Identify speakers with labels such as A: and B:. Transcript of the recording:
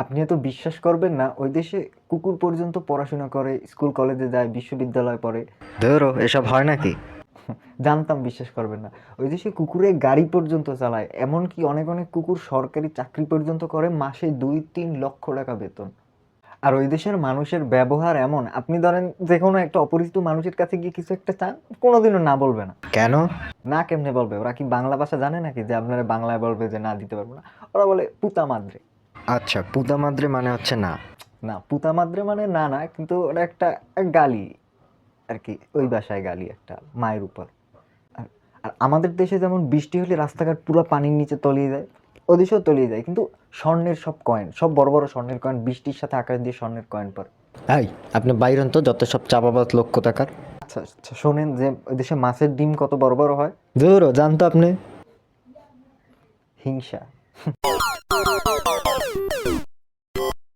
A: আপনি তো বিশ্বাস করবেন না, ওই দেশে কুকুর পর্যন্ত পড়াশোনা করে, স্কুল কলেজে যায়, বিশ্ববিদ্যালয়ে পড়ে।
B: ধরো এসব হয় নাকি?
A: জানতাম বিশ্বাস করবেন না। ওই দেশে কুকুরে গাড়ি পর্যন্ত চালায়, এমনকি অনেক অনেক কুকুর সরকারি চাকরি পর্যন্ত করে, মাসে 2-3 লক্ষ টাকা বেতন। আর ওই দেশের মানুষের ব্যবহার এমন, আপনি ধরেন যে কোনো একটা অপরিচিত মানুষের কাছে গিয়ে কিছু একটা চান, কোনোদিনও না বলবে না।
B: কেন?
A: না কেমনে বলবে? ওরা কি বাংলা ভাষা জানে নাকি যে আপনারা বাংলায় বলবে যে না দিতে পারবো না? ওরা বলে পুতা মাদ্রে।
B: আচ্ছা, পুতা মাদ্রে মানে হচ্ছে না?
A: না, পুতা মাদ্রে মানে না না, কিন্তু ওটা একটা গালি আর কি, ওই ভাষায় গালি একটা মায়ের উপর। আর আর আমাদের দেশে যেমন বৃষ্টি হলে রাস্তাঘাট পুরো পানির নিচে তলিয়ে যায়, ওদেশেও তলিয়ে যায়, কিন্তু স্বর্ণের সব কয়েন, সব বড় বড় স্বর্ণের কয়েন, বৃষ্টির সাথে আকাশ দিয়ে স্বর্ণের কয়েন পড়ে।
B: এই, আপনি বাইরন তো, যত সব চাপাবাজ লোক কোথাকার।
A: আচ্ছা আচ্ছা, শোনেন যে ওই দেশে মাছের ডিম কত বড় বড় হয়।
B: ধরো জানতো আপনি?
A: হিংসা।